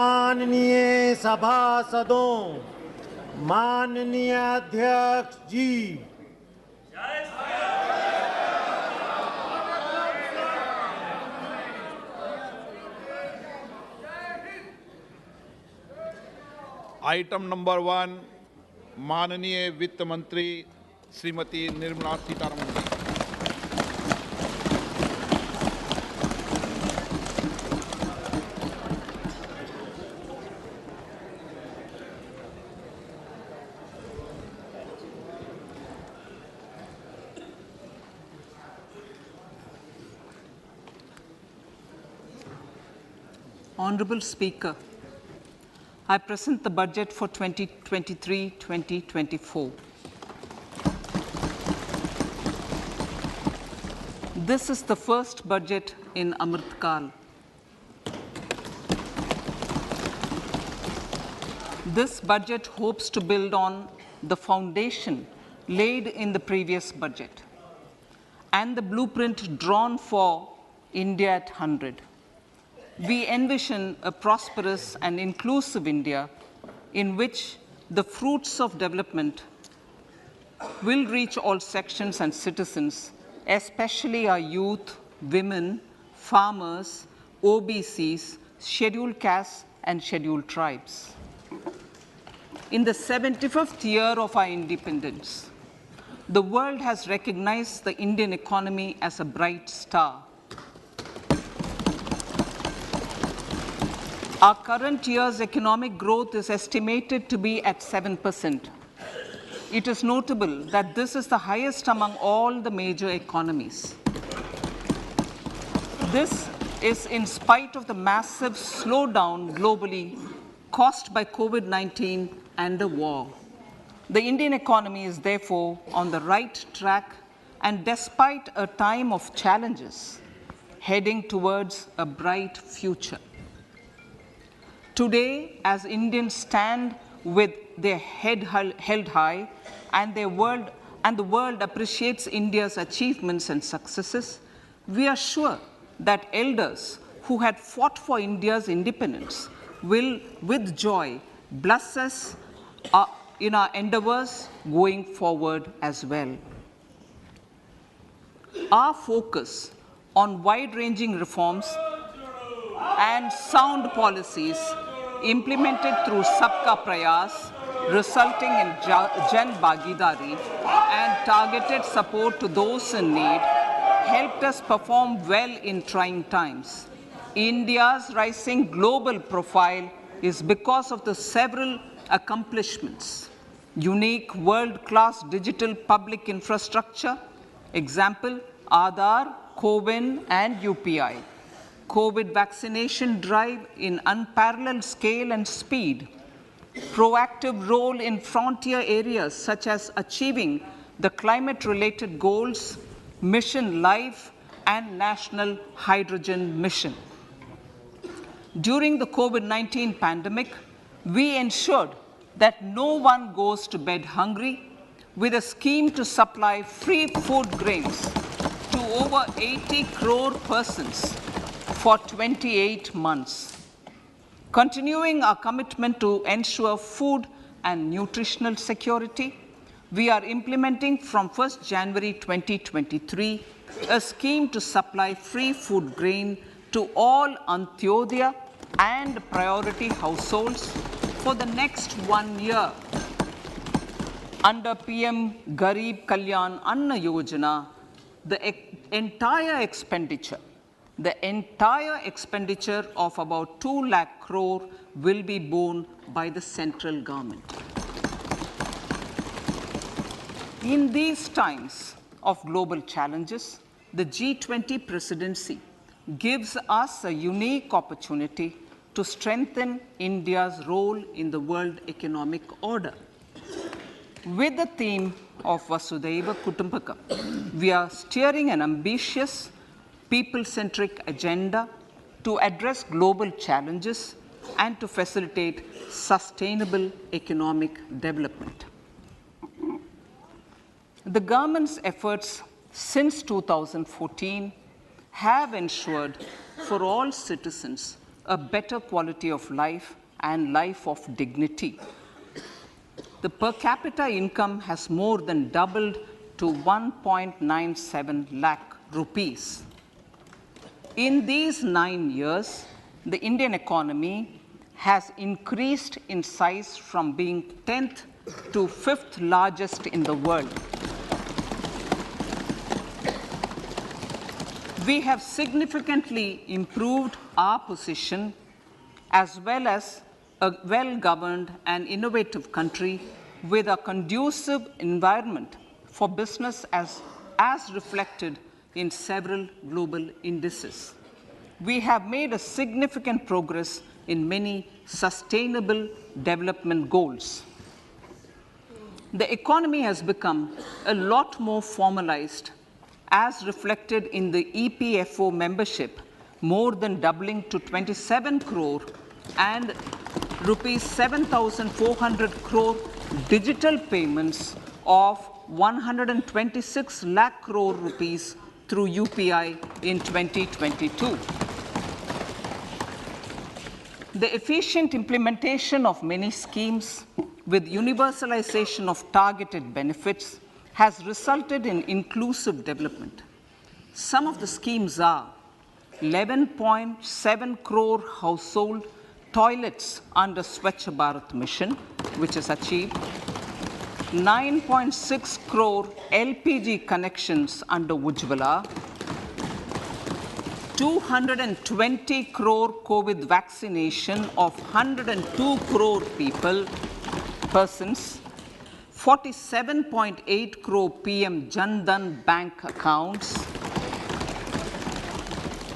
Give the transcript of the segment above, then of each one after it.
माननीय सभासदों, माननीय अध्यक्ष जी, आइटम नंबर 1 माननीय वित्त मंत्री Shrimati Nirmala Sitharaman ji. Honorable Speaker, I present the budget for 2023-2024. This is the first budget in Amrit Kal. This budget hopes to build on the foundation laid in the previous budget and the blueprint drawn for India at 100. We envision a prosperous and inclusive India in which the fruits of development will reach all sections and citizens, especially our youth, women, farmers, OBCs, scheduled castes, and scheduled tribes. In the 75th year of our independence, the world has recognized the Indian economy as a bright star. Our current year's economic growth is estimated to be at 7%. It is notable that this is the highest among all the major economies. This is in spite of the massive slowdown globally caused by COVID-19 and the war. The Indian economy is therefore on the right track and despite a time of challenges, heading towards a bright future. Today, as Indians stand with their head held high and the world appreciates India's achievements and successes, we are sure that elders who had fought for India's independence will, with joy, bless us in our endeavors going forward as well. Our focus on wide-ranging reforms and sound policies implemented through Sabka Prayas, resulting in Jan Bhagidari and targeted support to those in need, helped us perform well in trying times. India's rising global profile is because of the several accomplishments. Unique world-class digital public infrastructure, example, Aadhaar, CoWIN, and UPI. COVID vaccination drive in unparalleled scale and speed, proactive role in frontier areas such as achieving the climate-related goals, Mission Life, and National Hydrogen Mission. During the COVID-19 pandemic, we ensured that no one goes to bed hungry with a scheme to supply free food grains to over 80 crore persons for 28 months. Continuing our commitment to ensure food and nutritional security, we are implementing from 1st January 2023 a scheme to supply free food grain to all Antyodaya and priority households for the next 1 year. Under PM Garib Kalyan Anna Yojana, the entire expenditure of about 2 lakh crore will be borne by the central government. In these times of global challenges, the G20 presidency gives us a unique opportunity to strengthen India's role in the world economic order. With the theme of Vasudhaiva Kutumbakam, we are steering an ambitious, people-centric agenda to address global challenges and to facilitate sustainable economic development. The government's efforts since 2014 have ensured for all citizens a better quality of life and life of dignity. The per capita income has more than doubled to 1.97 lakh rupees. In these 9 years, the Indian economy has increased in size from being 10th to 5th largest in the world. We have significantly improved our position as well as a well-governed and innovative country with a conducive environment for business as reflected in several global indices. We have made a significant progress in many sustainable development goals. The economy has become a lot more formalized as reflected in the EPFO membership, more than doubling to 27 crore and rupees 7,400 crore digital payments of 126 lakh crore rupees through UPI in 2022. The efficient implementation of many schemes with universalization of targeted benefits has resulted in inclusive development. Some of the schemes are 11.7 crore household toilets under Swachh Bharat mission, which is achieved, 9.6 crore LPG connections under Ujjwala, 220 crore COVID vaccination of 102 crore persons, 47.8 crore PM Jan Dhan bank accounts,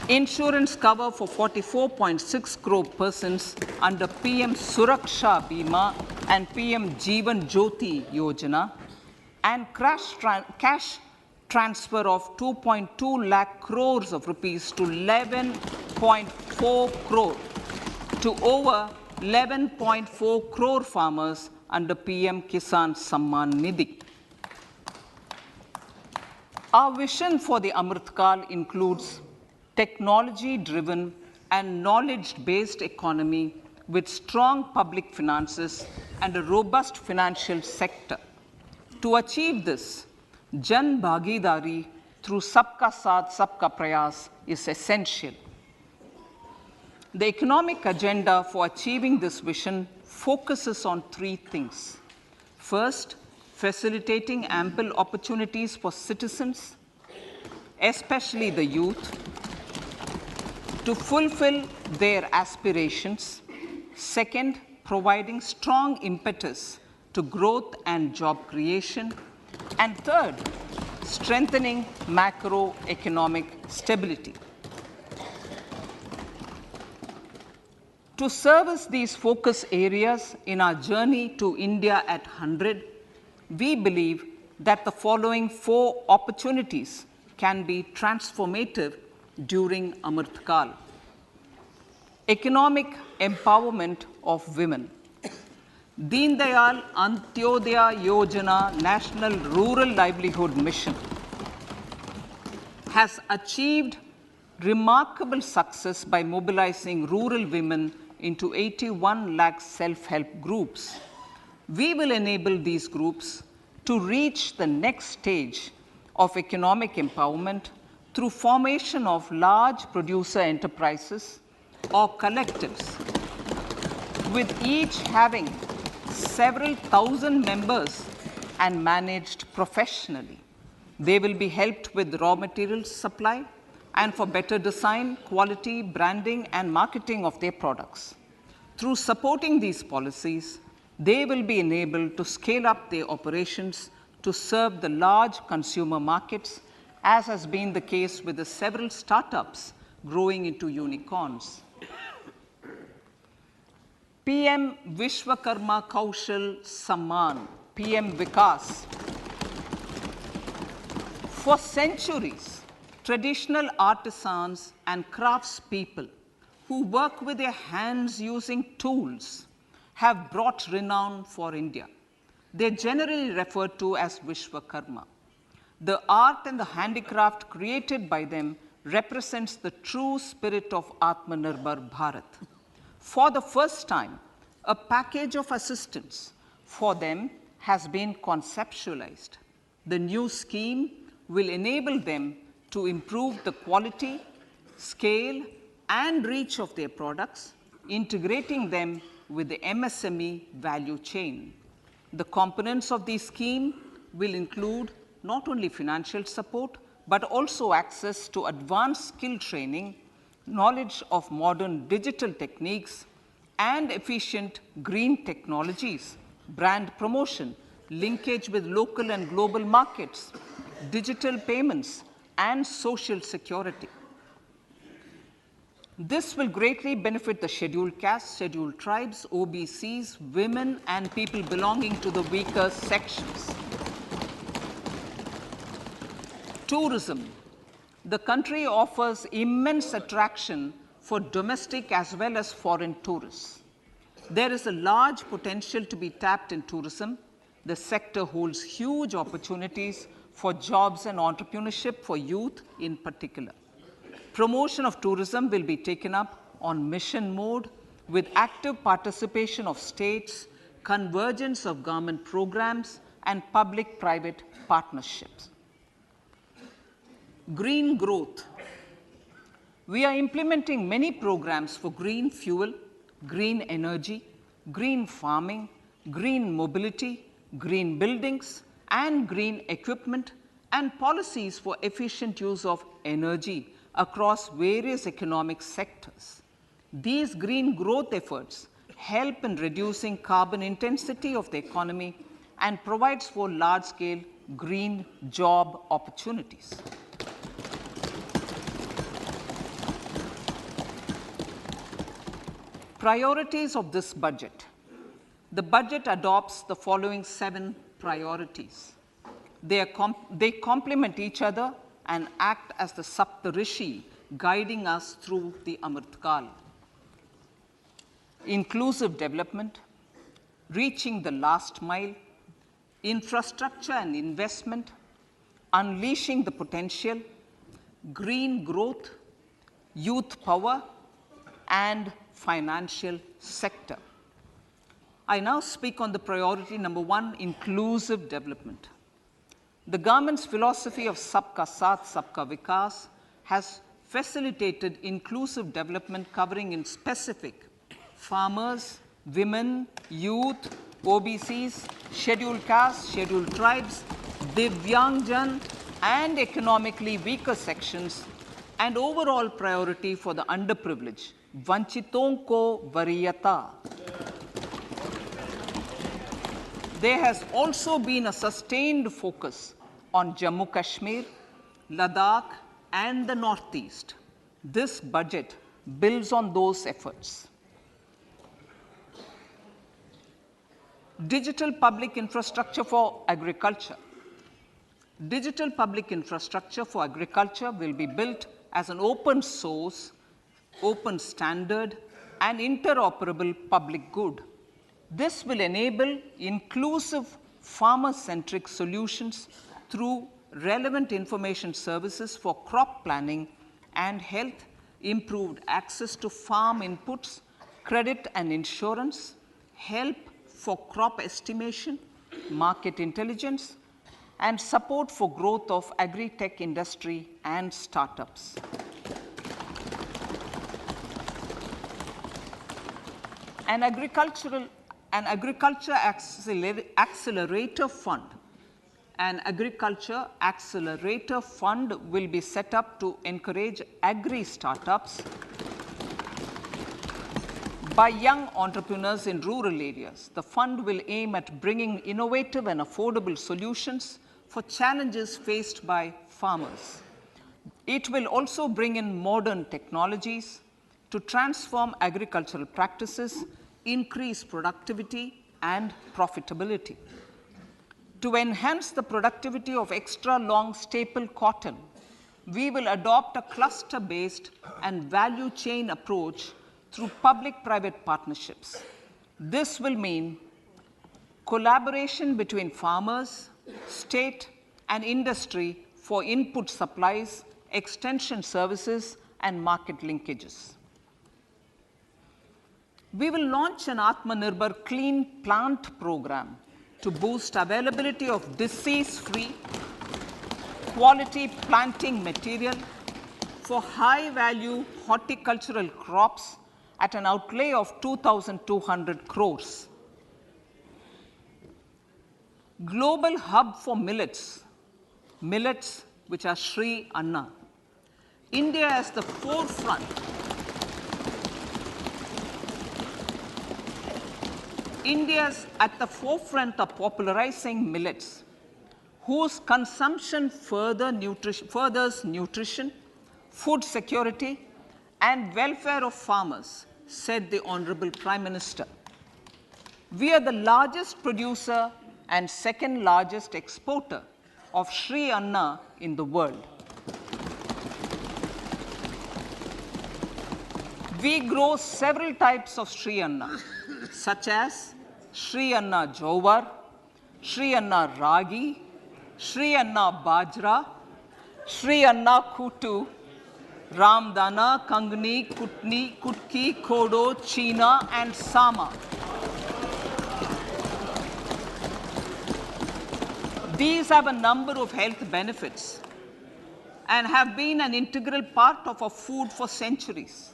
insurance cover for 44.6 crore persons under PM Suraksha Bima and PM Jeevan Jyoti Yojana, and cash transfer of 2.2 lakh crores of rupees to 11.4 crore to over 11.4 crore farmers under PM Kisan Samman Nidhi. Our vision for the Amritkal includes technology-driven and knowledge-based economy with strong public finances and a robust financial sector. To achieve this, Jan Bhagidari through Sabka Saath, Sabka Prayas is essential. The economic agenda for achieving this vision focuses on 3 things. First, facilitating ample opportunities for citizens, especially the youth, to fulfill their aspirations. Second, providing strong impetus to growth and job creation. And third, strengthening macroeconomic stability. To service these focus areas in our journey to India at 100, we believe that the following 4 opportunities can be transformative during Amritkal. Economic empowerment of women. Deen Dayal Antyodaya Yojana National Rural Livelihood Mission has achieved remarkable success by mobilizing rural women into 81 lakh self-help groups. We will enable these groups to reach the next stage of economic empowerment through formation of large producer enterprises or collectives, with each having several thousand members and managed professionally. They will be helped with raw materials supply and for better design, quality, branding, and marketing of their products. Through supporting these policies, they will be enabled to scale up their operations to serve the large consumer markets, as has been the case with the several startups growing into unicorns. PM Vishwakarma Kaushal Samman, PM Vikas. For centuries, traditional artisans and craftspeople who work with their hands using tools have brought renown for India. They are generally referred to as Vishwakarma. The art and the handicraft created by them represents the true spirit of Atmanirbhar Bharat. For the first time, a package of assistance for them has been conceptualized. The new scheme will enable them to improve the quality, scale, and reach of their products, integrating them with the MSME value chain. The components of the scheme will include not only financial support, but also access to advanced skill training, knowledge of modern digital techniques, and efficient green technologies, brand promotion, linkage with local and global markets, digital payments, and social security. This will greatly benefit the scheduled castes, scheduled tribes, OBCs, women, and people belonging to the weaker sections. Tourism. The country offers immense attraction for domestic as well as foreign tourists. There is a large potential to be tapped in tourism. The sector holds huge opportunities for jobs and entrepreneurship for youth in particular. Promotion of tourism will be taken up on mission mode with active participation of states, convergence of government programs, and public-private partnerships. Green growth. We are implementing many programs for green fuel, green energy, green farming, green mobility, green buildings, and green equipment, and policies for efficient use of energy across various economic sectors. These green growth efforts help in reducing carbon intensity of the economy and provides for large-scale green job opportunities. Priorities of this budget. The budget adopts the following 7 priorities. They complement each other and act as the Saptarishi guiding us through the Amritkal. Inclusive development, reaching the last mile, infrastructure and investment, unleashing the potential, green growth, youth power, and financial sector. I now speak on the priority number 1, inclusive development. The government's philosophy of Sabka Saath, Sabka Vikas has facilitated inclusive development covering in specific farmers, women, youth, OBCs, scheduled castes, scheduled tribes, Divyangjan, and economically weaker sections, and overall priority for the underprivileged, Vanchiton ko Variyata. There has also been a sustained focus on Jammu Kashmir, Ladakh, and the Northeast. This budget builds on those efforts. Digital public infrastructure for agriculture. Digital public infrastructure for agriculture will be built as an open source, open standard, and interoperable public good. This will enable inclusive farmer-centric solutions through relevant information services for crop planning and health, improved access to farm inputs, credit and insurance, help for crop estimation, market intelligence, and support for growth of agri-tech industry and startups. An agriculture accelerator fund. An agriculture accelerator fund will be set up to encourage agri-startups by young entrepreneurs in rural areas. The fund will aim at bringing innovative and affordable solutions for challenges faced by farmers. It will also bring in modern technologies to transform agricultural practices, increase productivity and profitability. To enhance the productivity of extra long staple cotton, we will adopt a cluster-based and value chain approach through public-private partnerships. This will mean collaboration between farmers, state, and industry for input supplies, extension services, and market linkages. We will launch an Atmanirbhar Clean Plant program to boost availability of disease-free, quality planting material for high-value horticultural crops at an outlay of 2,200 crores. Global hub for millets which are Sri Anna. India is the forefront. India is at the forefront of popularizing millets, whose consumption furthers nutrition, food security, and welfare of farmers, said the Honorable Prime Minister. We are the largest producer and second largest exporter of Sri Anna in the world. We grow several types of Sri Anna, such as Sri Anna Jowar, Sri Anna Ragi, Sri Anna Bajra, Sri Anna Kutu, Ramdana, Kangni, Kutni, Kutki, Kodo, China, and Sama. These have a number of health benefits and have been an integral part of our food for centuries.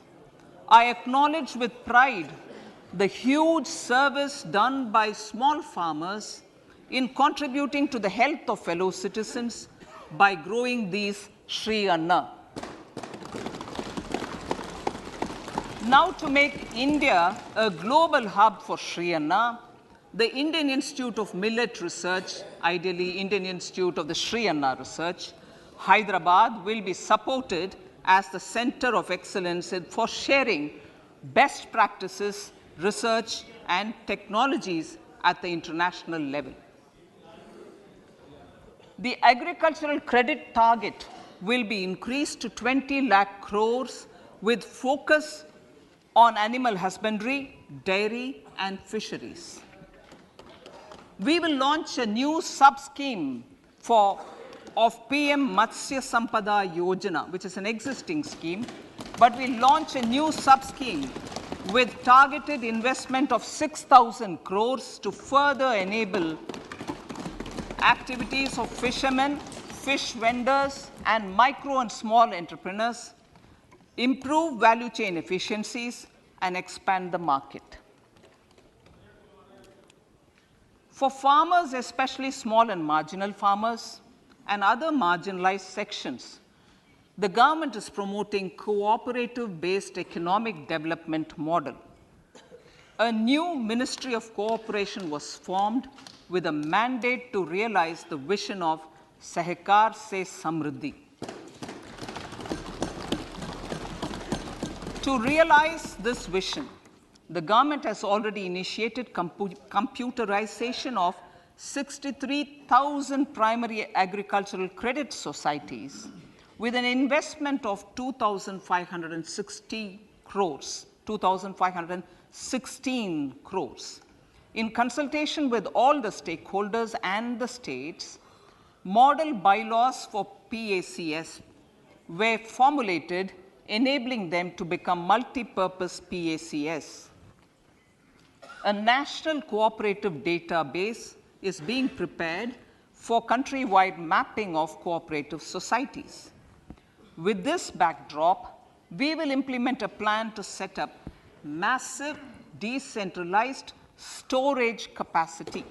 I acknowledge with pride the huge service done by small farmers in contributing to the health of fellow citizens by growing these Sri Anna. Now, to make India a global hub for Sri Anna, the Indian Institute of Millet Research, ideally Indian Institute of the Sri Anna Research, Hyderabad, will be supported as the center of excellence for sharing best practices, research, and technologies at the international level. The agricultural credit target will be increased to 20 lakh crores with focus on animal husbandry, dairy, and fisheries. We will launch a new sub-scheme of PM Matsya Sampada Yojana, which is an existing scheme, but we launch a new sub-scheme with targeted investment of 6,000 crores to further enable activities of fishermen, fish vendors, and micro and small entrepreneurs, improve value chain efficiencies, and expand the market. For farmers, especially small and marginal farmers and other marginalized sections, the government is promoting cooperative-based economic development model. A new Ministry of Cooperation was formed with a mandate to realize the vision of Sahakar Se Samriddhi. To realize this vision, the government has already initiated computerization of 63,000 primary agricultural credit societies with an investment of 2,560 crores, 2,516 crores. In consultation with all the stakeholders and the states, model bylaws for PACS were formulated, enabling them to become multi-purpose PACS. A national cooperative database is being prepared for countrywide mapping of cooperative societies. With this backdrop, we will implement a plan to set up massive decentralized storage capacity.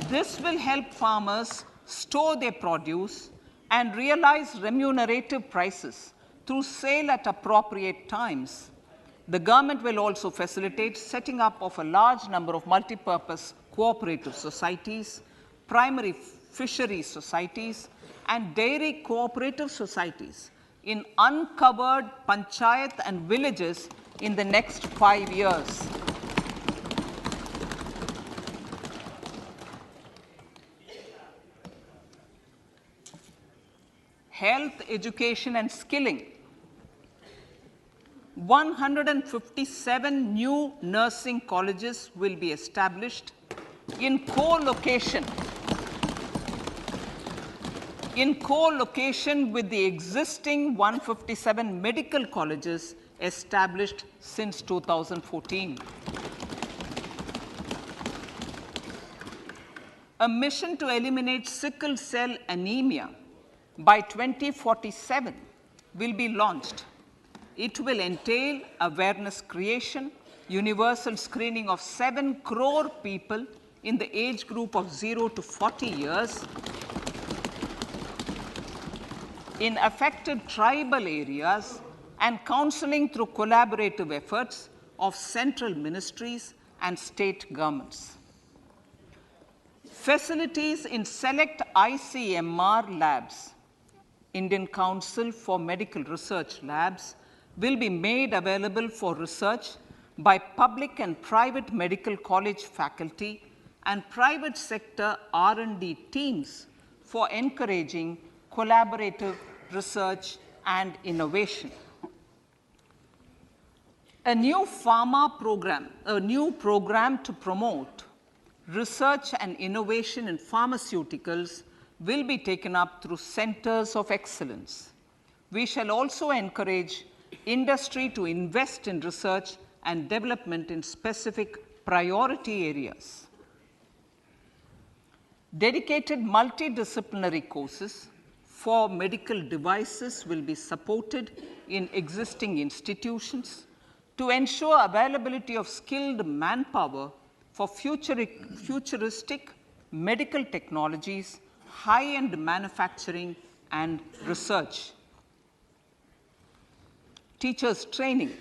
This will help farmers store their produce and realize remunerative prices through sale at appropriate times. The government will also facilitate setting up of a large number of multi-purpose cooperative societies, primary fishery societies, and dairy cooperative societies in uncovered panchayat and villages in the next 5 years. Health, education, and skilling. 157 new nursing colleges will be established in co-location in co-location with the existing 157 medical colleges established since 2014. A mission to eliminate sickle cell anemia by 2047 will be launched. It will entail awareness creation, universal screening of 7 crore people in the age group of 0 to 40 years in affected tribal areas, and counseling through collaborative efforts of central ministries and state governments. Facilities in select ICMR labs, Indian Council for Medical Research Labs, will be made available for research by public and private medical college faculty and private sector R&D teams for encouraging collaborative research and innovation. A new program to promote research and innovation in pharmaceuticals will be taken up through centers of excellence. We shall also encourage industry to invest in research and development in specific priority areas. Dedicated multidisciplinary courses for medical devices will be supported in existing institutions to ensure availability of skilled manpower for futuristic medical technologies, high-end manufacturing, and research. Teachers training.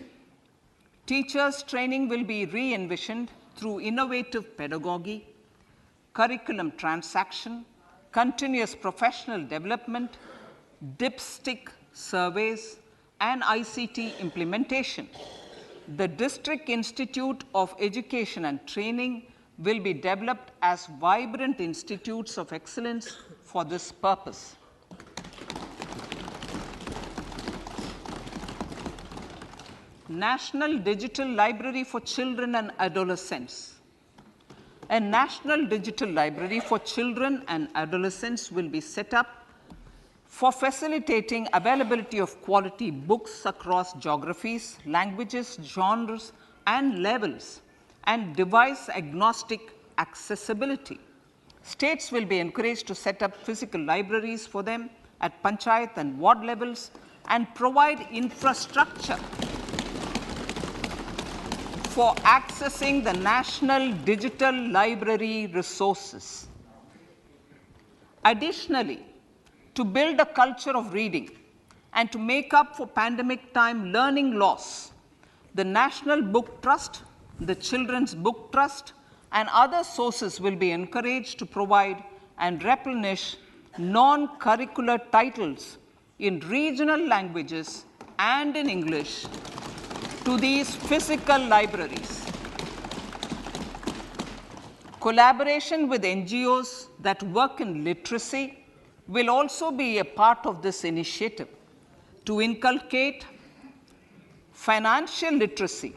Teachers training will be re-envisioned through innovative pedagogy, curriculum transaction, continuous professional development, dipstick surveys, and ICT implementation. The District Institute of Education and Training will be developed as vibrant institutes of excellence for this purpose. National Digital Library for Children and Adolescents. A National Digital Library for Children and Adolescents will be set up for facilitating availability of quality books across geographies, languages, genres, and levels, and device-agnostic accessibility. States will be encouraged to set up physical libraries for them at panchayat and ward levels and provide infrastructure for accessing the National Digital Library resources. Additionally, to build a culture of reading and to make up for pandemic time learning loss, the National Book Trust, the Children's Book Trust, and other sources will be encouraged to provide and replenish non-curricular titles in regional languages and in English to these physical libraries. Collaboration with NGOs that work in literacy will also be a part of this initiative to inculcate financial literacy.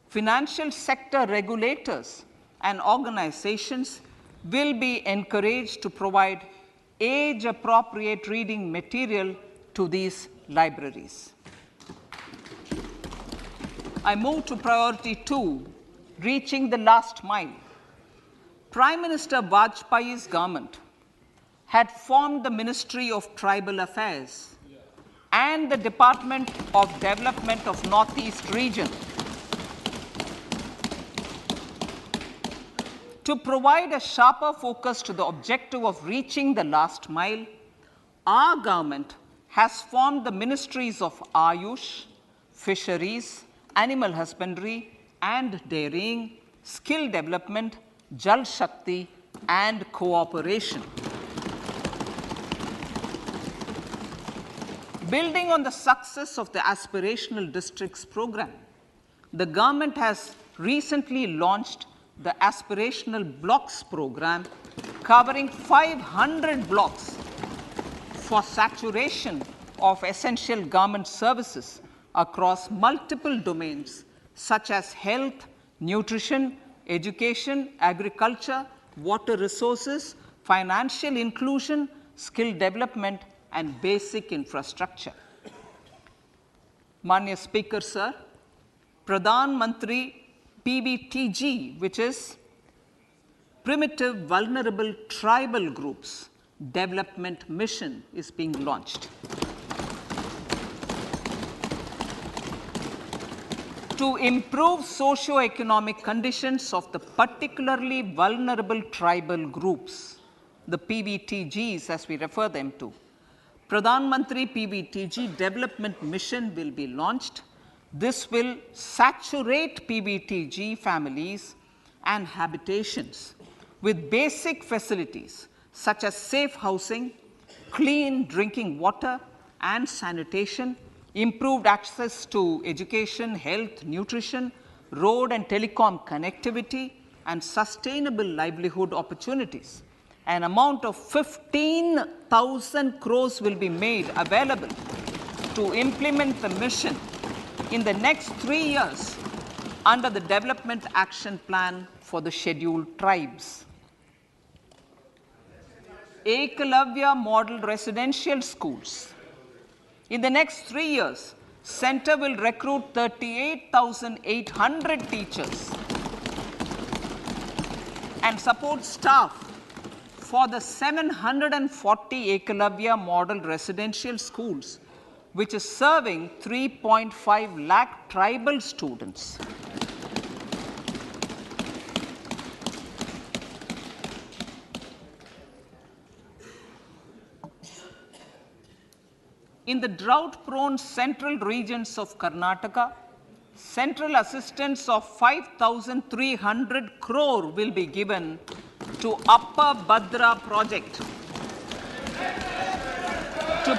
Financial sector regulators and organizations will be encouraged to provide age-appropriate reading material to these libraries. I move to priority 2, reaching the last mile. Prime Minister Vajpayee's government had formed the Ministry of Tribal Affairs and the Department of Development of Northeast Region to provide a sharper focus to the objective of reaching the last mile. Our government has formed the Ministries of Ayush, Fisheries, Animal Husbandry and Dairying, Skill Development, Jal Shakti, and Cooperation. Building on the success of the Aspirational Districts program, the government has recently launched the Aspirational Blocks program, covering 500 blocks for saturation of essential government services across multiple domains such as health, nutrition, education, agriculture, water resources, financial inclusion, skill development, and basic infrastructure. Manya Speaker, Sir, Pradhan Mantri PBTG, which is Primitive Vulnerable Tribal Groups Development Mission, is being launched. To improve socio-economic conditions of the particularly vulnerable tribal groups, the PBTGs as we refer them to, Pradhan Mantri PBTG Development Mission will be launched. This will saturate PBTG families and habitations with basic facilities such as safe housing, clean drinking water and sanitation, improved access to education, health, nutrition, road and telecom connectivity, and sustainable livelihood opportunities. An amount of 15,000 crores will be made available to implement the mission in the next 3 years under the Development Action Plan for the Scheduled Tribes. Ekalavya Model Residential Schools. In the next 3 years, Center will recruit 38,800 teachers and support staff for the 740 Ekalavya Model Residential Schools, which is serving 3.5 lakh tribal students. In the drought-prone central regions of Karnataka, central assistance of 5,300 crore will be given to Upper Bhadra project to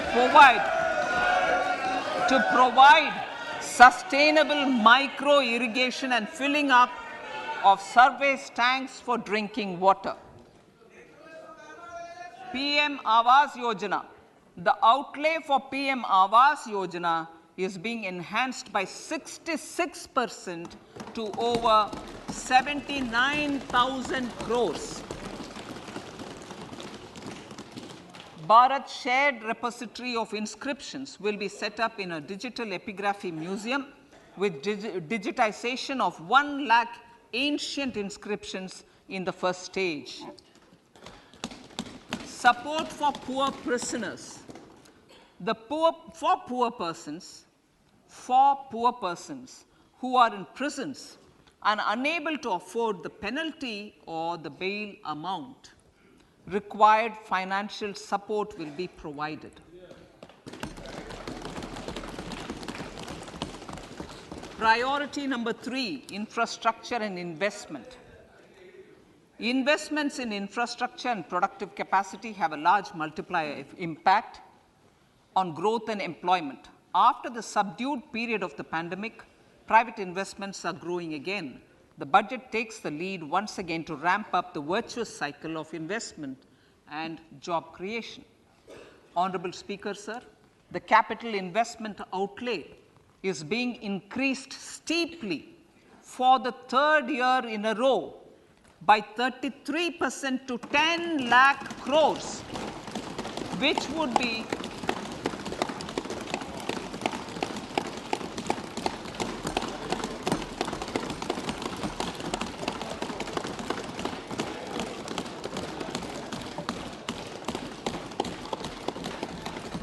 provide sustainable micro irrigation and filling up of surface tanks for drinking water. PM Awas Yojana. The outlay for PM Awas Yojana is being enhanced by 66% to over 79,000 crores. Bharat Shared Repository of Inscriptions will be set up in a digital epigraphy museum with digitization of 1 lakh ancient inscriptions in the first stage. Support for poor prisoners. For poor persons who are in prisons and unable to afford the penalty or the bail amount, required financial support will be provided. Priority number 3, infrastructure and investment. Investments in infrastructure and productive capacity have a large multiplier impact on growth and employment. After the subdued period of the pandemic, private investments are growing again. The budget takes the lead once again to ramp up the virtuous cycle of investment and job creation. Honorable Speaker, sir, the capital investment outlay is being increased steeply for the 3rd year in a row by 33% to 10 lakh crores, which would be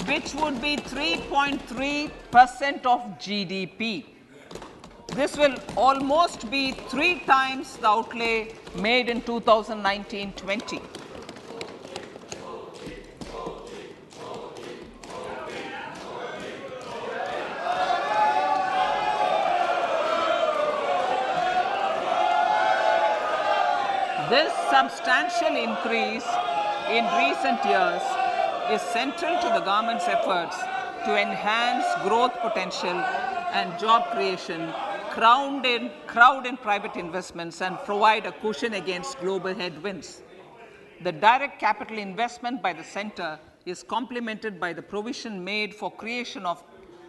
which would be 3.3% of GDP. This will almost be 3 times the outlay made in 2019-20. This substantial increase in recent years is central to the government's efforts to enhance growth potential and job creation, crowd in private investments, and provide a cushion against global headwinds. The direct capital investment by the center is complemented by the provision made for creation of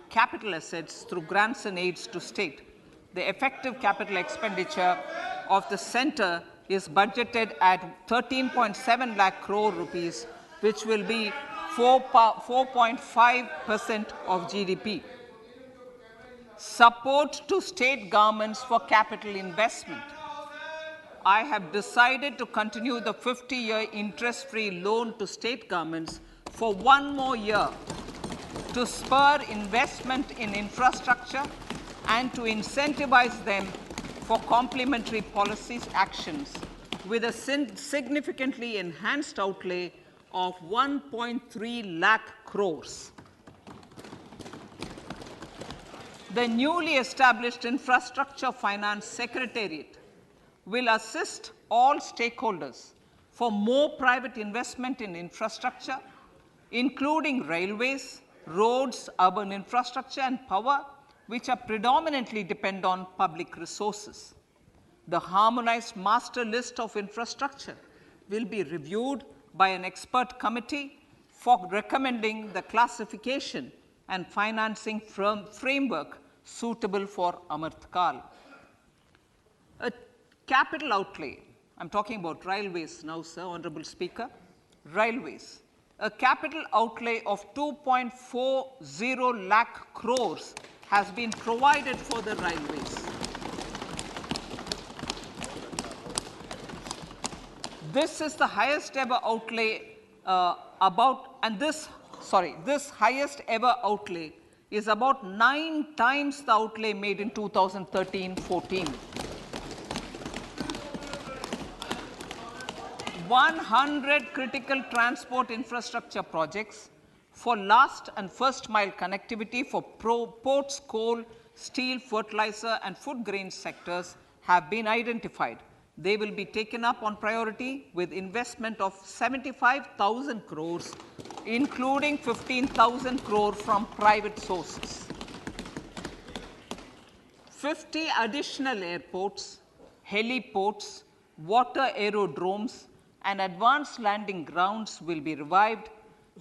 capital assets through grants and aids to state. The effective capital expenditure of the center is budgeted at 13.7 lakh crore rupees which will be 4.5% of GDP. Support to state governments for capital investment. I have decided to continue the 50-year interest-free loan to state governments for one more year to spur investment in infrastructure and to incentivize them for complementary policies actions with a significantly enhanced outlay of 1.3 lakh crores. The newly established Infrastructure Finance Secretariat will assist all stakeholders for more private investment in infrastructure, including railways, roads, urban infrastructure, and power, which are predominantly depend on public resources. The harmonized master list of infrastructure will be reviewed by an expert committee for recommending the classification and financing framework suitable for Amrit Kal. A capital outlay, I'm talking about railways now, sir, Honorable Speaker, railways. A capital outlay of 2.40 lakh crores has been provided for the railways. This is the highest ever outlay this highest ever outlay is about 9 times the outlay made in 2013-14. 100 critical transport infrastructure projects for last and first mile connectivity for ports, coal, steel, fertilizer, and food grain sectors have been identified. They will be taken up on priority with investment of 75,000 crores, including 15,000 crore from private sources. 50 additional airports, heliports, water aerodromes, and advanced landing grounds will be revived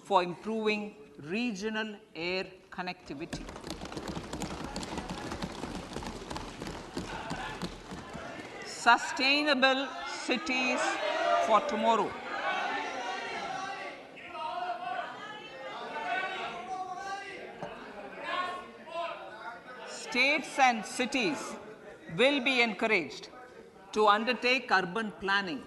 for improving regional air connectivity. Sustainable cities for tomorrow. States and cities will be encouraged to undertake urban planning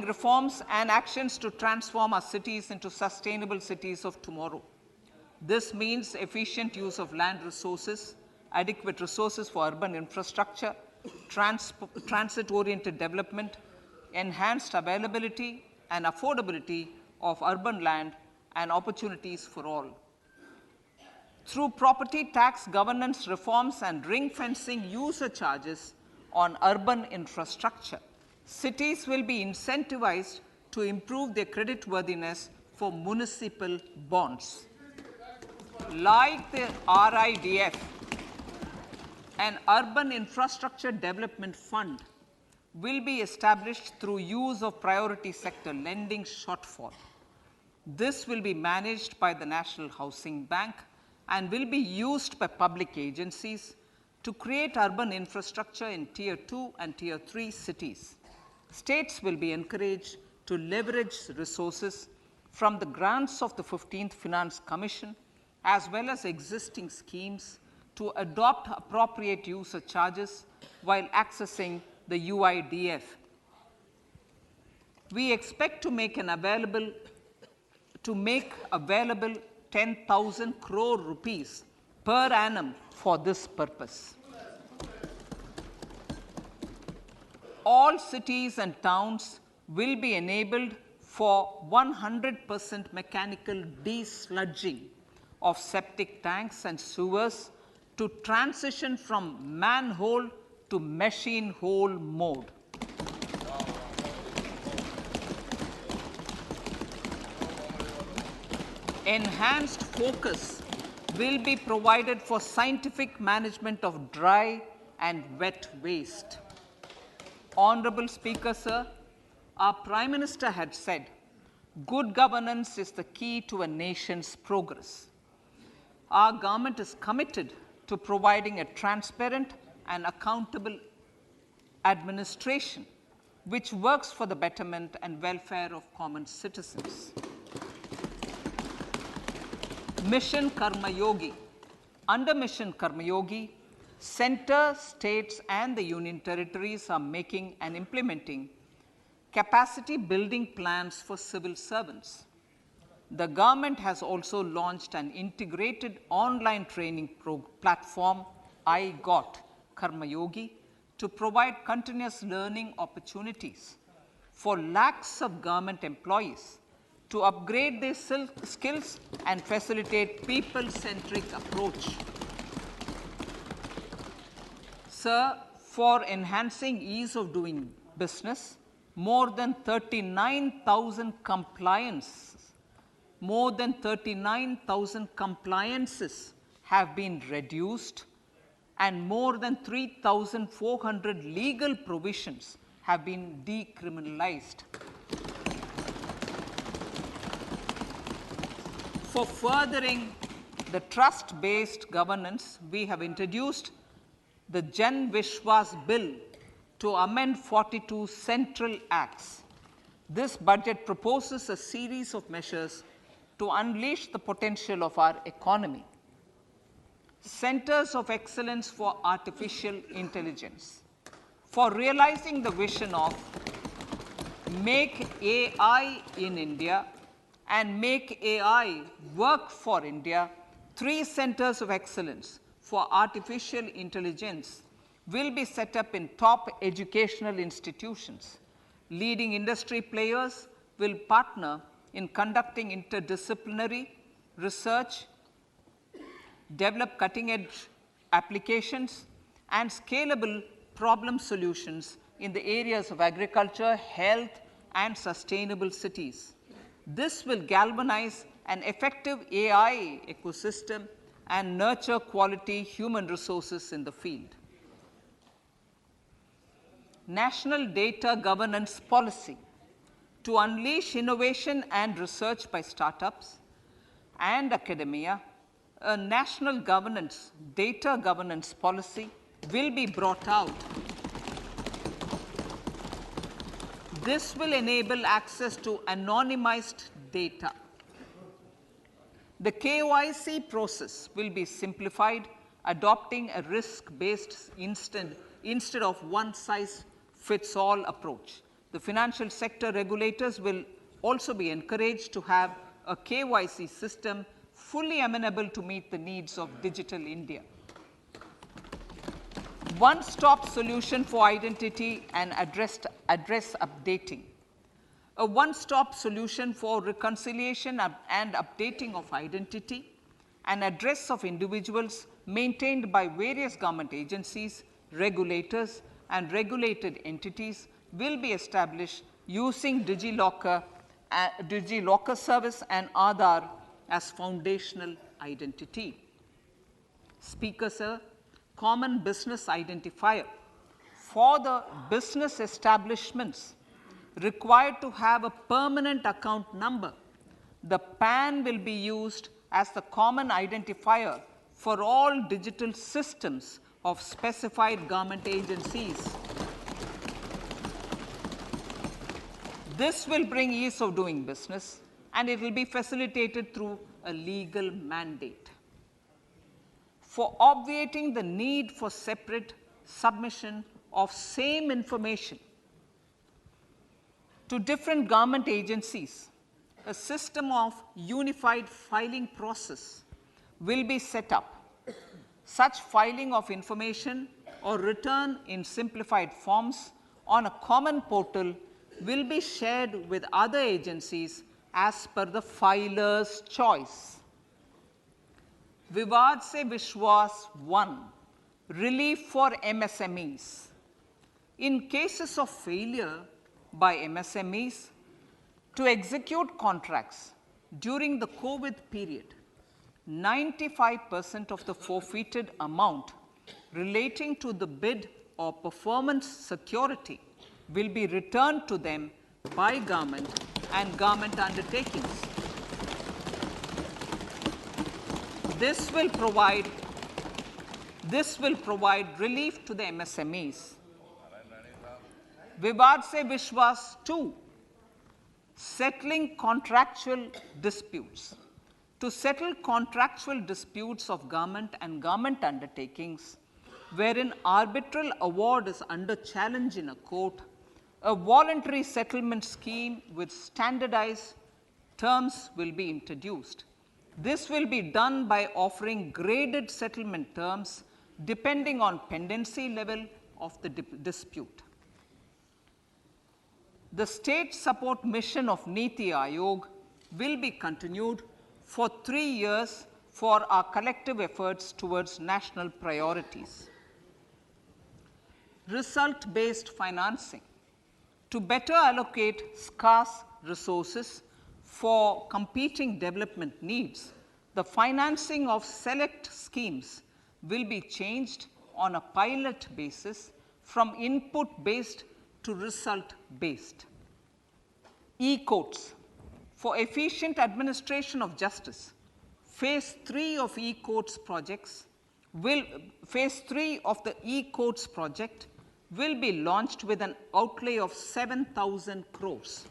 reforms and actions to transform our cities into sustainable cities of tomorrow. This means efficient use of land resources, adequate resources for urban infrastructure, transit-oriented development, enhanced availability and affordability of urban land, and opportunities for all. Through property tax governance reforms and ring-fencing user charges on urban infrastructure, cities will be incentivized to improve their creditworthiness for municipal bonds. Like the RIDF, an Urban Infrastructure Development Fund will be established through use of priority sector lending shortfall. This will be managed by the National Housing Bank and will be used by public agencies to create urban infrastructure in Tier 2 and Tier 3 cities. States will be encouraged to leverage resources from the grants of the 15th Finance Commission as well as existing schemes to adopt appropriate user charges while accessing the UIDF. We expect to make available 10,000 crore rupees per annum for this purpose. All cities and towns will be enabled for 100% mechanical desludging of septic tanks and sewers to transition from manhole to machine hole mode. Enhanced focus will be provided for scientific management of dry and wet waste. Honorable Speaker, sir, our Prime Minister had said, good governance is the key to a nation's progress. Our government is committed to providing a transparent and accountable administration. which works for the betterment and welfare of common citizens. Mission Karma Yogi. Under Mission Karma Yogi, center, states and the union territories are making and implementing capacity building plans for civil servants. The government has also launched an integrated online training platform, I Got Karma Yogi, to provide continuous learning opportunities for lakhs of government employees to upgrade their skills and facilitate people-centric approach. Sir, for enhancing ease of doing business, more than 39,000 compliances have been reduced and more than 3,400 legal provisions have been decriminalized. For furthering the trust-based governance, we have introduced the Jan Vishwas Bill to amend 42 central acts. This budget proposes a series of measures to unleash the potential of our economy. Centers of Excellence for Artificial Intelligence. For realizing the vision of Make AI in India and Make AI Work for India, 3 centers of excellence for artificial intelligence will be set up in top educational institutions. Leading industry players will partner in conducting interdisciplinary research, develop cutting-edge applications, and scalable problem solutions in the areas of agriculture, health, and sustainable cities. This will galvanize an effective AI ecosystem and nurture quality human resources in the field. National Data Governance Policy. To unleash innovation and research by startups and academia, a national data governance policy will be brought out. This will enable access to anonymized data. The KYC process will be simplified, adopting a risk-based instead of one-size-fits-all approach. The financial sector regulators will also be encouraged to have a KYC system fully amenable to meet the needs of digital India. One-stop solution for identity and address updating. A one-stop solution for reconciliation and updating of identity and address of individuals maintained by various government agencies, regulators, and regulated entities will be established using DigiLocker service and Aadhaar as foundational identity. Speaker, sir, common business identifier. For the business establishments required to have a permanent account number, the PAN will be used as the common identifier for all digital systems of specified government agencies. This will bring ease of doing business, and it will be facilitated through a legal mandate. For obviating the need for separate submission of same information to different government agencies, a system of unified filing process will be set up. Such filing of information or return in simplified forms on a common portal will be shared with other agencies as per the filer's choice. Vivad se Vishwas 1, relief for MSMEs. In cases of failure by MSMEs to execute contracts during the COVID period, 95% of the forfeited amount relating to the bid or performance security will be returned to them by government and government undertakings. This will provide relief to the MSMEs. Vivad Se Vishwas 2, settling contractual disputes. To settle contractual disputes of government and government undertakings, wherein arbitral award is under challenge in a court, a voluntary settlement scheme with standardized terms will be introduced. This will be done by offering graded settlement terms depending on pendency level of the dispute. The state support mission of Niti Aayog will be continued for 3 years for our collective efforts towards national priorities. Result-based financing. To better allocate scarce resources for competing development needs, the financing of select schemes will be changed on a pilot basis from input-based to result-based. E-courts. For efficient administration of justice, phase 3 of e-courts projects phase 3 of the e-courts project will be launched with an outlay of 7,000 crores.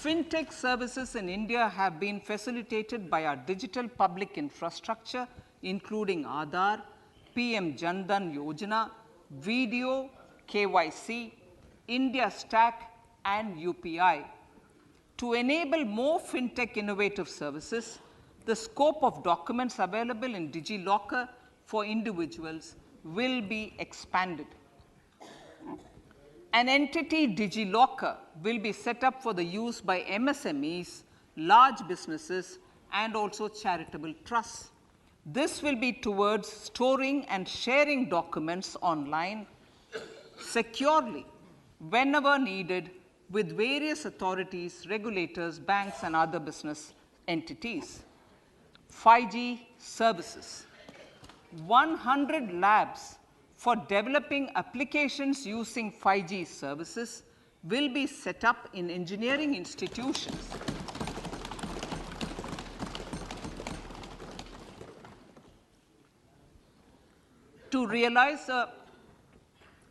Fintech services in India have been facilitated by our digital public infrastructure, including Aadhaar, PM Jan Dhan Yojana, Video, KYC, India Stack, and UPI. To enable more fintech innovative services, the scope of documents available in DigiLocker for individuals will be expanded. An entity DigiLocker will be set up for the use by MSMEs, large businesses, and also charitable trusts. This will be towards storing and sharing documents online securely whenever needed with various authorities, regulators, banks, and other business entities. 5G services. 100 labs for developing applications using 5G services will be set up in engineering institutions. To realize a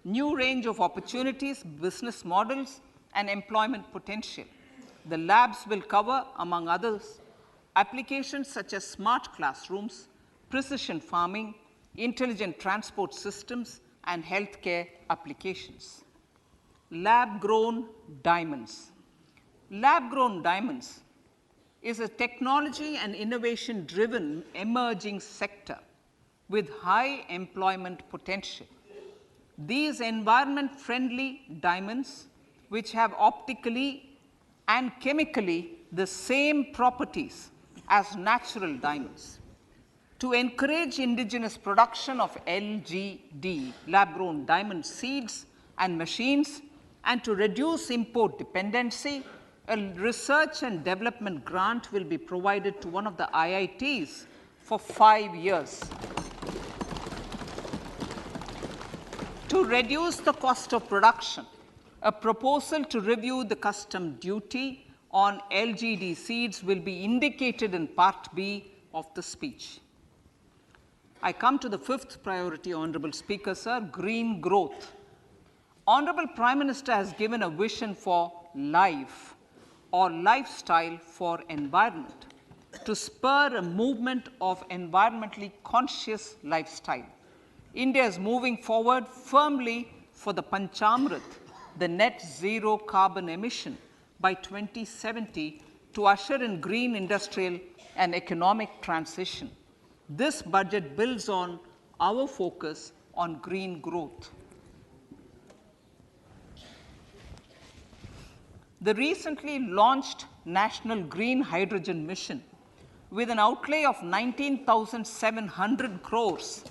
new range of opportunities, business models, and employment potential, the labs will cover, among others, applications such as smart classrooms, precision farming, intelligent transport systems, and healthcare applications. Lab-grown diamonds. Lab-grown diamonds is a technology and innovation-driven emerging sector with high employment potential. These environment-friendly diamonds, which have optically and chemically the same properties as natural diamonds. To encourage indigenous production of LGD, lab-grown diamond seeds and machines, and to reduce import dependency, a research and development grant will be provided to one of the IITs for 5 years. To reduce the cost of production, a proposal to review the custom duty on LGD seeds will be indicated in Part B of the speech. I come to the fifth priority, Honorable Speaker, sir, green growth. Honorable Prime Minister has given a vision for life or lifestyle for environment to spur a movement of environmentally conscious lifestyle. India is moving forward firmly for the Panchamrit, the net zero carbon emission by 2070 to usher in green industrial and economic transition. This budget builds on our focus on green growth. The recently launched National Green Hydrogen Mission, with an outlay of 19,700 crores,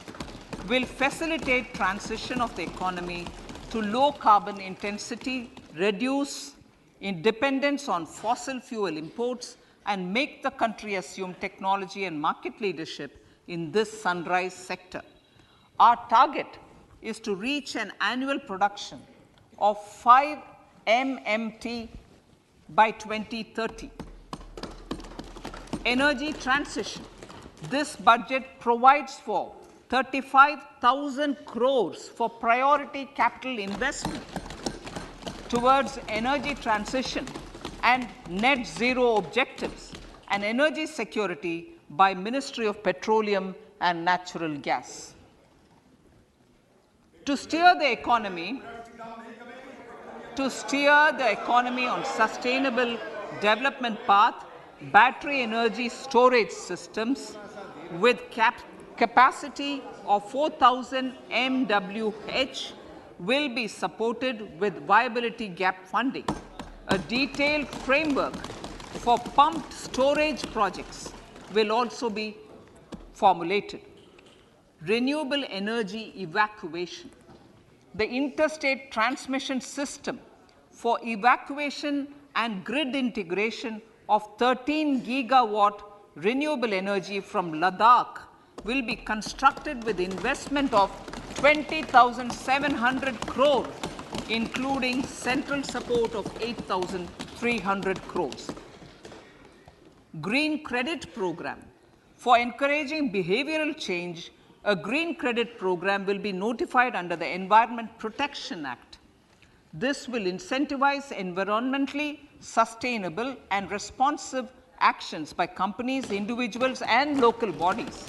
will facilitate transition of the economy to low carbon intensity, reduce dependence on fossil fuel imports, and make the country assume technology and market leadership in this sunrise sector. Our target is to reach an annual production of 5 MMT by 2030. Energy transition. This budget provides for 35,000 crores for priority capital investment towards energy transition and net zero objectives and energy security by Ministry of Petroleum and Natural Gas. To steer the economy on sustainable development path, battery energy storage systems with capacity of 4,000 MWh will be supported with viability gap funding. A detailed framework for pumped storage projects will also be formulated. Renewable energy evacuation. The interstate transmission system for evacuation and grid integration of 13 gigawatt renewable energy from Ladakh will be constructed with investment of 20,700 crore, including central support of 8,300 crores. Green credit program. For encouraging behavioral change, a green credit program will be notified under the Environment Protection Act. This will incentivize environmentally sustainable and responsive actions by companies, individuals, and local bodies,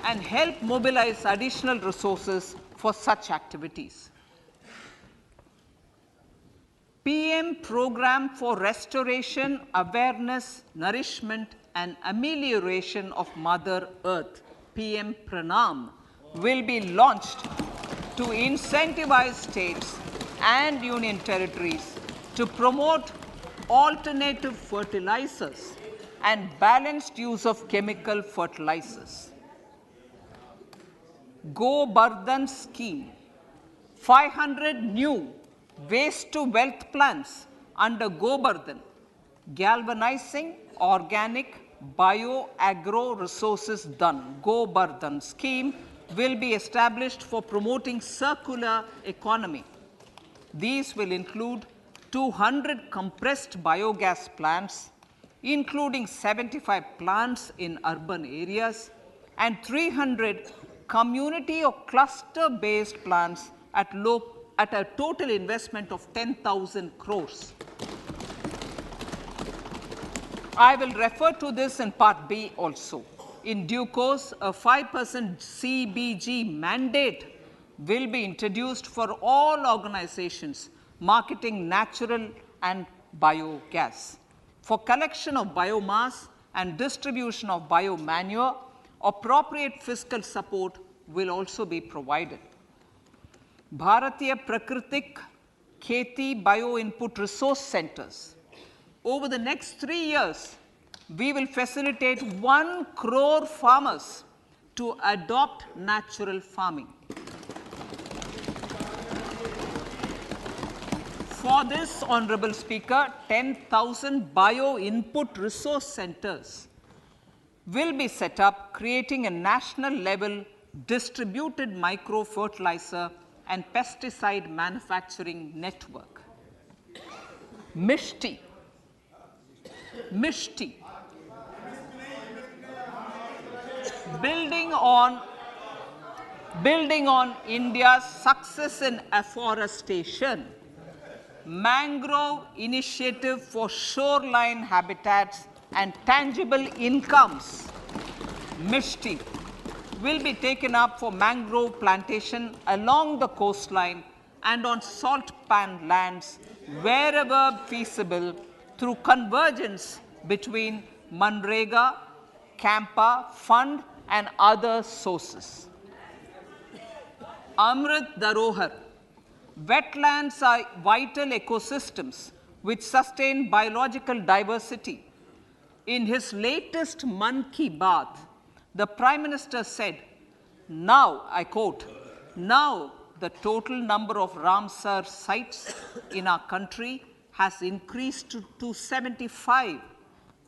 and help mobilize additional resources for such activities. PM Program for Restoration, Awareness, Nourishment, and Amelioration of Mother Earth, PM Pranam, will be launched to incentivize states and union territories to promote alternative fertilizers and balanced use of chemical fertilizers. Go Bardhan Scheme. 500 new waste to wealth plants under Go Bardhan, galvanizing organic bio-agro resources done. Go Bardhan scheme will be established for promoting circular economy. These will include 200 compressed biogas plants, including 75 plants in urban areas, and 300 community or cluster-based plants at a total investment of 10,000 crores. I will refer to this in Part B also. In due course, a 5% CBG mandate will be introduced for all organizations marketing natural and biogas. For collection of biomass and distribution of biomanure, appropriate fiscal support will also be provided. Bharatiya Prakritik Kheti Bio Input Resource Centers. Over the next 3 years, we will facilitate 1 crore farmers to adopt natural farming. For this, Honorable Speaker, 10,000 bio input resource centers will be set up, creating a national level distributed micro fertilizer and pesticide manufacturing network. Mishti. Building on India's success in afforestation, mangrove initiative for shoreline habitats and tangible incomes, Mishti, will be taken up for mangrove plantation along the coastline and on salt pan lands wherever feasible through convergence between Manrega, Campa, Fund and other sources. Amrit Dharohar. Wetlands are vital ecosystems which sustain biological diversity. In his latest Mann Ki Baat, the Prime Minister said, now, I quote, now the total number of Ramsar sites in our country has increased to 75,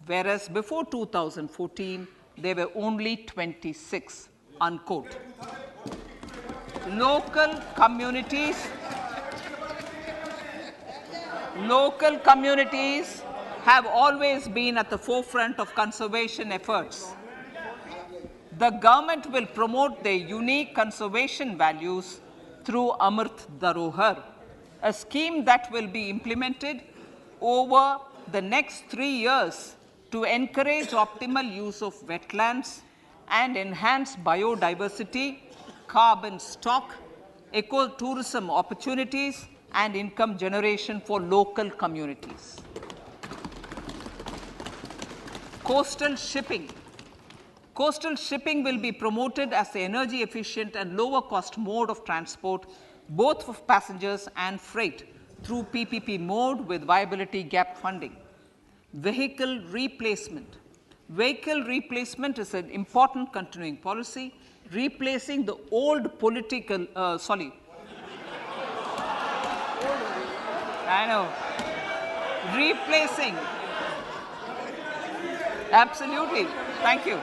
whereas before 2014, there were only 26, unquote. Local communities have always been at the forefront of conservation efforts. the government will promote their unique conservation values through Amrit Dharohar, a scheme that will be implemented over the next 3 years to encourage optimal use of wetlands and enhance biodiversity, carbon stock, ecotourism opportunities, and income generation for local communities. Coastal shipping. Coastal shipping will be promoted as the energy efficient and lower cost mode of transport, both for passengers and freight, through PPP mode with viability gap funding. Vehicle replacement. Vehicle replacement is an important continuing policy, replacing the old political, I know, replacing, absolutely, thank you.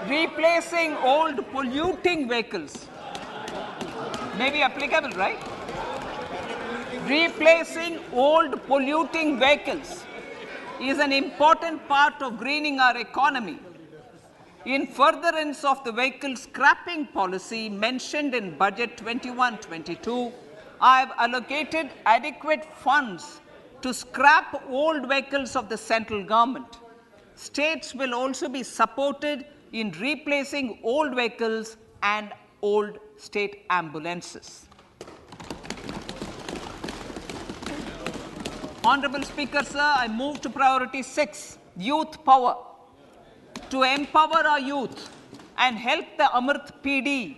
Replacing old polluting vehicles. May be applicable, right? Replacing old polluting vehicles is an important part of greening our economy. In furtherance of the vehicle scrapping policy mentioned in Budget 21-22, I have allocated adequate funds to scrap old vehicles of the central government. States will also be supported in replacing old vehicles and old state ambulances. Honorable Speaker, sir, I move to priority 6, youth power. To empower our youth and help the Amrit PD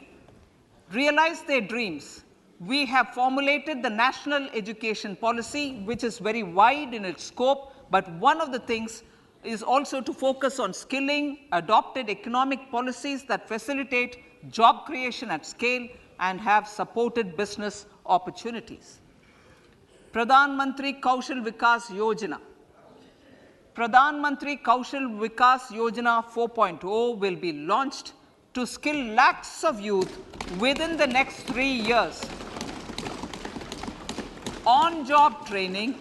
realize their dreams, we have formulated the National Education Policy, which is very wide in its scope, but one of the things is also to focus on skilling, adopted economic policies that facilitate job creation at scale and have supported business opportunities. Pradhan Mantri Kaushal Vikas Yojana. Pradhan Mantri Kaushal Vikas Yojana 4.0 will be launched to skill lakhs of youth within the next 3 years. On-job training,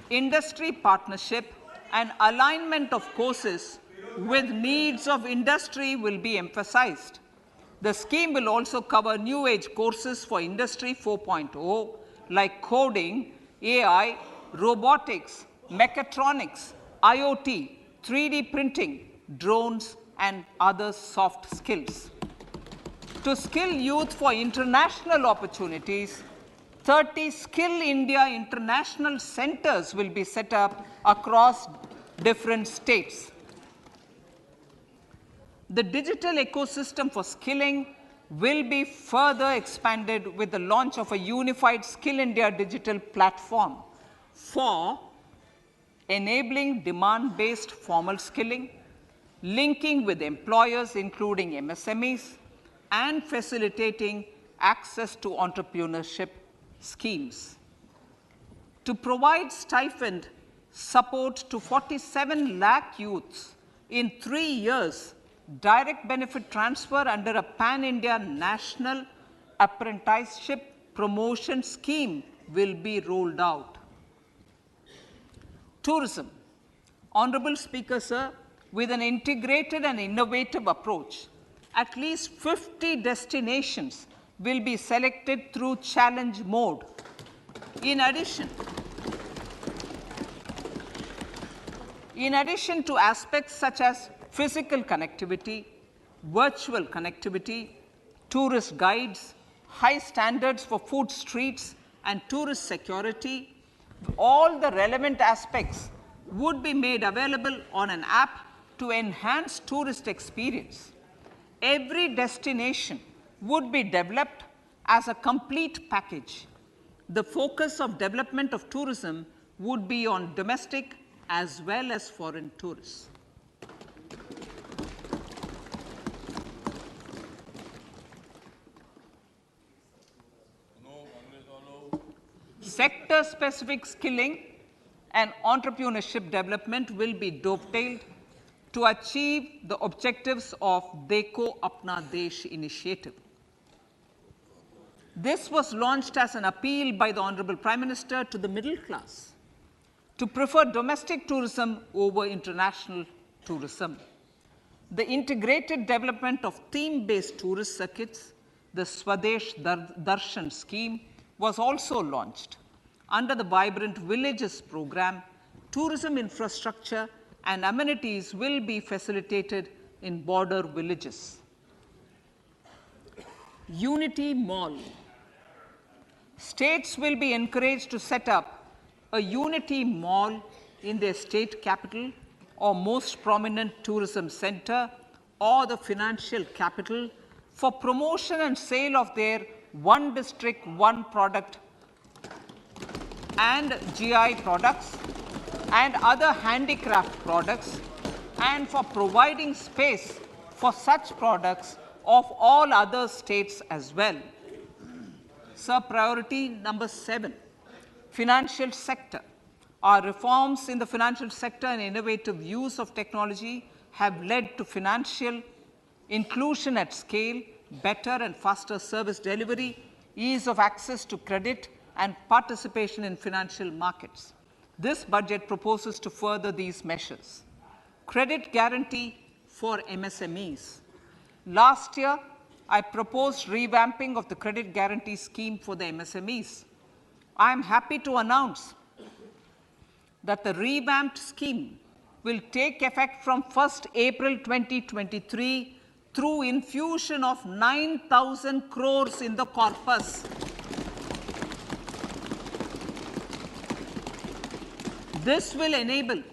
industry partnership, and alignment of courses with needs of industry will be emphasized. The scheme will also cover new age courses for Industry 4.0 like coding, AI, robotics, mechatronics, IoT, 3D printing, drones, and other soft skills. To skill youth for international opportunities, 30 Skill India International Centers will be set up across different states. The digital ecosystem for skilling will be further expanded with the launch of a unified Skill India digital platform for enabling demand-based formal skilling, linking with employers including MSMEs, and facilitating access to entrepreneurship schemes. To provide stipend support to 47 lakh youths in 3 years, direct benefit transfer under a pan-India national apprenticeship promotion scheme will be rolled out. Tourism. Honorable Speaker, sir, with an integrated and innovative approach, at least 50 destinations will be selected through challenge mode. In addition to aspects such as physical connectivity, virtual connectivity, tourist guides, high standards for food streets, and tourist security, all the relevant aspects would be made available on an app to enhance tourist experience. Every destination would be developed as a complete package. The focus of development of tourism would be on domestic as well as foreign tourists. Sector-specific skilling and entrepreneurship development will be dovetailed to achieve the objectives of Dekho Apna Desh initiative. This was launched as an appeal by the Honorable Prime Minister to the middle class to prefer domestic tourism over international tourism. The integrated development of theme-based tourist circuits, the Swadesh Darshan scheme, was also launched. Under the Vibrant Villages program, tourism infrastructure and amenities will be facilitated in border villages. Unity Mall. States will be encouraged to set up a Unity Mall in their state capital or most prominent tourism center or the financial capital for promotion and sale of their one district, one product and GI products and other handicraft products, and for providing space for such products of all other states as well. Sir, priority number 7, financial sector. Our reforms in the financial sector and innovative use of technology have led to financial inclusion at scale, better and faster service delivery, ease of access to credit, and participation in financial markets. This budget proposes to further these measures. Credit guarantee for MSMEs. Last year, I proposed revamping of the credit guarantee scheme for the MSMEs. I am happy to announce that the revamped scheme will take effect from 1st April 2023 through infusion of 9,000 crores in the corpus. This will enable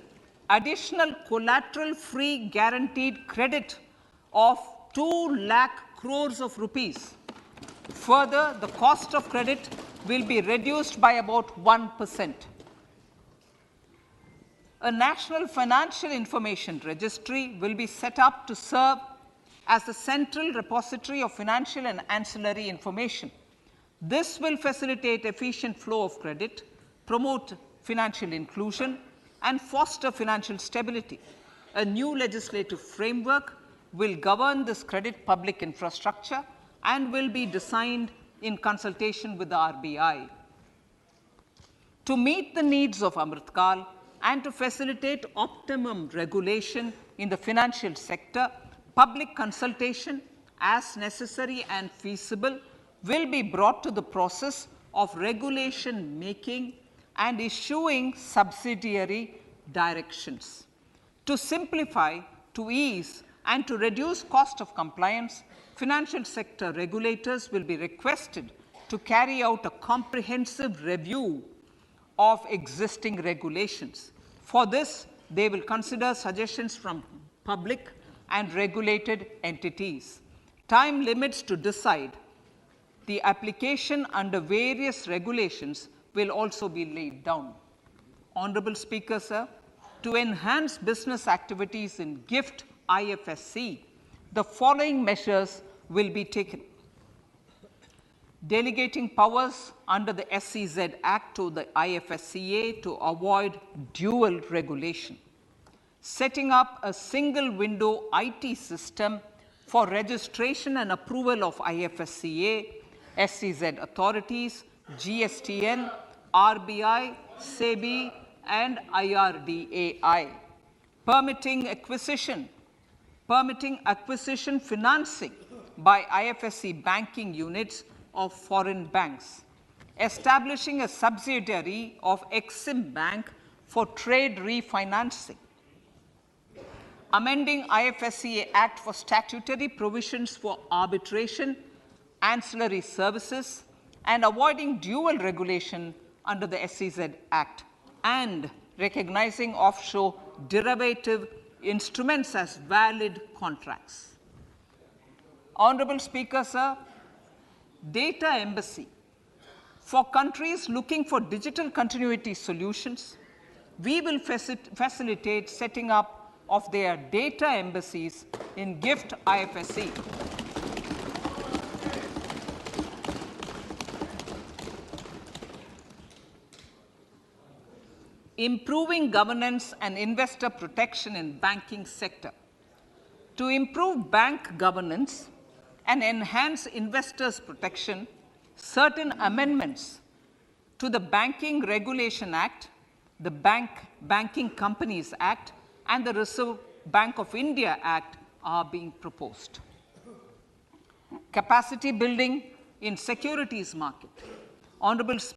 additional collateral-free guaranteed credit of 2 lakh crores of rupees. Further, the cost of credit will be reduced by about 1%. A national financial information registry will be set up to serve as the central repository of financial and ancillary information. This will facilitate efficient flow of credit, promote financial inclusion, and foster financial stability. A new legislative framework will govern this credit public infrastructure and will be designed in consultation with the RBI. To meet the needs of Amritkal and to facilitate optimum regulation in the financial sector, public consultation, as necessary and feasible, will be brought to the process of regulation making and issuing subsidiary directions. To simplify, to ease, and to reduce cost of compliance, financial sector regulators will be requested to carry out a comprehensive review of existing regulations. For this, they will consider suggestions from public and regulated entities. Time limits to decide the application under various regulations will also be laid down. Honorable Speaker, sir, to enhance business activities in GIFT IFSC, the following measures will be taken. Delegating powers under the SEZ Act to the IFSCA to avoid dual regulation. Setting up a single window IT system for registration and approval of IFSCA, SEZ authorities, GSTN, RBI, SEBI, and IRDAI. Permitting acquisition financing by IFSC banking units of foreign banks. Establishing a subsidiary of Exim Bank for trade refinancing. Amending IFSCA Act for statutory provisions for arbitration, ancillary services, and avoiding dual regulation under the SEZ Act, and recognizing offshore derivative instruments as valid contracts. Honorable Speaker, sir, data embassy. For countries looking for digital continuity solutions, we will facilitate setting up of their data embassies in GIFT IFSC. Improving governance and investor protection in banking sector. To improve bank governance and enhance investors' protection, certain amendments to the Banking Regulation Act, the Banking Companies Act, and the Reserve Bank of India Act are being proposed. Capacity building in securities market. Honorable